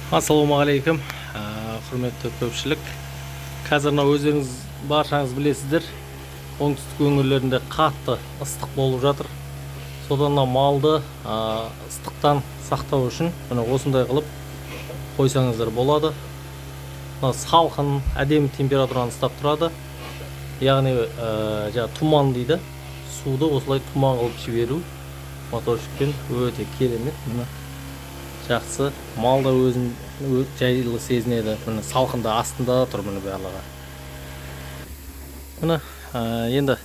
Ассалаумағалейкум, құрметті көпшілік. Қазір өздеріңіз баршаңыз білесіздер, оңтүстік өңірлерінде қатты ыстық болып жатыр. Содан малды ыстықтан сақтау үшін осындай қылып қойсаңыздар болады. Салқын, әдемі температураны ұстап тұрады. Яғни тұман дейді. Суды осылай тұман қылып жіберу моторчикпен өте керемет. Жақсы, малда өзін жайлы сезінеді. Салқында астында тұр барлығы. Енді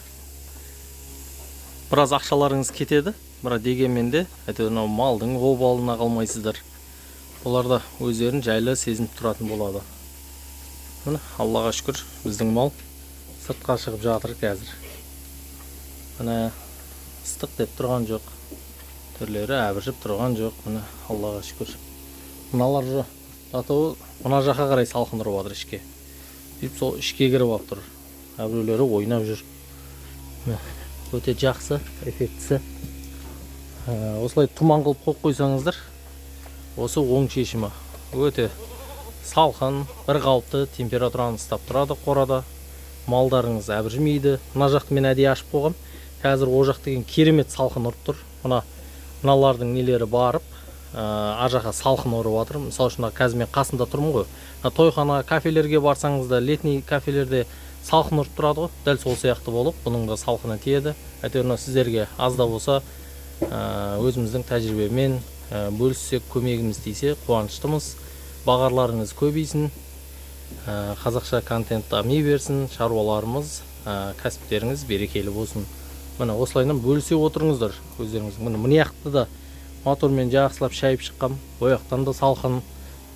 біраз ақшаларыңыз кетеді, бірақ дегенмен де малдың обалына қалмайсыздар. Оларда өздерін жайлы сезініп тұратын болады. Аллаға шүкір, біздің мал сыртқа шығып жатыр қазір. Ыстық деп тұрған жоқ. Түрлері әбіржіп тұрған жоқ. Аллаға шүкір. Мыналар мына жаққа қарай салқын ұрып жатыр ішке. Сол ішке кіріп алып тұр. Әбіреулері ойнап жүр. Өте жақсы, эффектісі. Осылай тұман қылып қойып қойсаңыздар, осы оң шешімі. Өте салқын, бір қалыпты температураны ұстап тұрады қорада. Малдарыңыз әбіржімейді. Мына жақты мен әдейі ашып қойғам. Қазір о жақ деген керемет салқын ұрып тұр. Мыналардың нелері барып, ажаға салқын ұрып жатыр. Мысалы үшін қазір мен қасында тұрмын ғой. Тойхана, кафелерге барсаңыз да, летний кафелерде салқын ұрып тұрады ғой. Дәл сол сияқты болып, бұның да салқыны тиеді. Сіздерге аз да болса өзіміздің тәжірибемен бөліссек, көмегіміз тисе қуаныштымыз. Бағарларыңыз көбейсін, қазақша контент дами берсін, шаруаларымыз, кәсіптеріңіз берекелі болсын. Осылайынан бөлісе отырыңыздар өздеріңіз. Міне яқты да мотормен жақсылап шайып шыққам. Ояқтан да салқын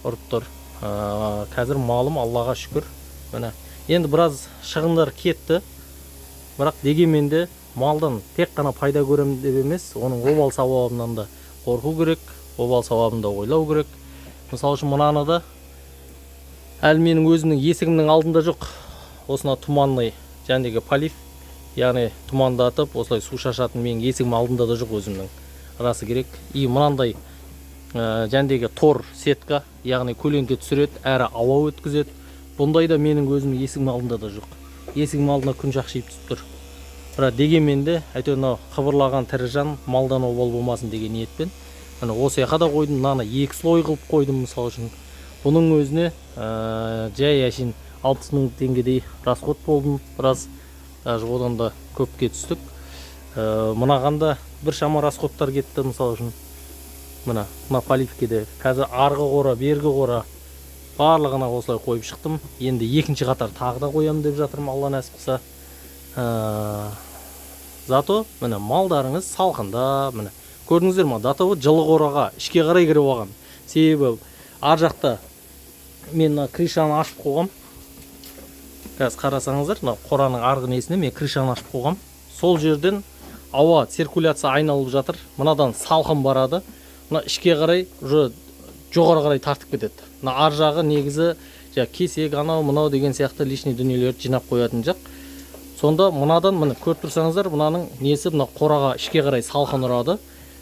ұрып тұр. Қазір малым Аллаға шүкір. Енді біраз шығындар кетті. Бірақ дегенмен де малдан тек қана пайда көрем деп емес, оның обал сауабынан да қорқу керек, обал сауабын да ойлау керек. Мысалы үшін мынаны да әлі менің өзімнің есігімнің алдында жоқ. Осына тұманный жәндегі полив, яғни тұмандатып, осылай су шашатын менің есігім алдында да жоқ өзімнің. Расы керек. И мынандай жәндегі тор сетка, яғни көлеңке түсіреді, әрі ауа өткізеді. Бұндай да менің өзімнің есігім алдында да жоқ. Есігім алдына күн шақшиып түсіп тұр. Бірақ дегенмен де қыбырлаған тірі жан малдан обал болмасын деген ниетпен осы яққа да қойдым. Мынаны екі слой қылып қойдым мысалы үшін. Бұның өзіне жай әшейін 60 000 теңгедей расход болдым. Біраз одан да көпке түстік. Мынағанда бір шама расходтар кетті мысалы үшін. Мына поливкеде қазір арғы қора, бергі қора барлығына осылай қойып шықтым. Енді екінші қатар тағы да қоямын деп жатырмын, Алла нәсіп қылса. Зато малдарыңыз салқында, көрдіңіздер ма, зато жылы қораға ішке қарай кіріп алған. Себебі ар жақта мен крышаны ашып қойғам. Қазір қарасаңыздар, қораның арғы несіне мен крышаны ашып қойғам. Сол жерден ауа циркуляция айналып жатыр. Мынадан салқын барады. Ішке қарай жоғары қарай тартып кетеді. Ар жағы негізі кесек, мынау деген сияқты лишний дүниелерді жинап қоятын жақ. Сонда мынадан көріп тұрсаңыздар, мынаның несі қораға ішке қарай салқын ұрады.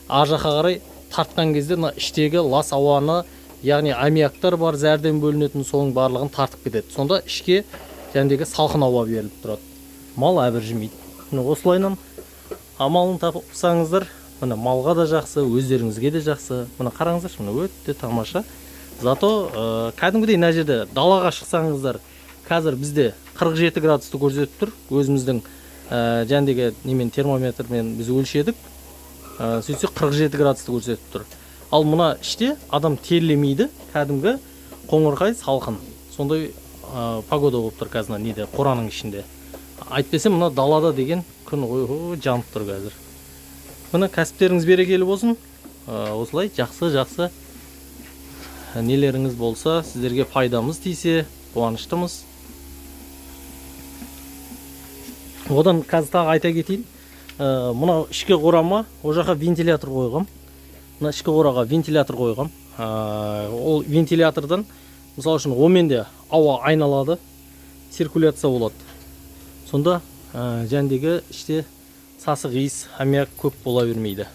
Ар жаққа қарай тартқан кезде іштегі лас ауаны, яғни аммиактар бар, зәрден бөлінетін, соның барлығын тартып кетеді. Сонда ішке жәндегі салқын ауа беріліп тұрады. Мал әбіржімейді. Осылайынан амалын тапсаңыздар, малға да жақсы, өздеріңізге де жақсы. Қараңыздар, өте тамаша. Зато кәдімгідей мына жерде далаға шықсаңыздар, қазір бізде 47 градусты көрсетіп тұр. Өзіміздің жәндегі немен термометрмен біз өлшедік. Сөйтсе 47 градусты көрсетіп тұр. Ал мына іште адам терлемейді, кәдімгі қоңырқай салқын. Сондай погода болып тұр қазір неде, қораның ішінде. Айтпесе мына далада деген күн жанып тұр қазір. Кәсіптеріңіз берекелі болсын. Осылай жақсы нелеріңіз болса, сіздерге пайдамыз тисе, қуаныштымыз. Одан қазір тағы айта кетейін. Мына ішкі қорама, о жаққа вентилятор қойғам. Мына ішкі қораға вентилятор қойғам. Ол вентилятордан, мысалы үшін, омен де ауа айналады, циркуляция болады. Сонда жәндегі іште сасық иіс, аммиак көп бола бермейді.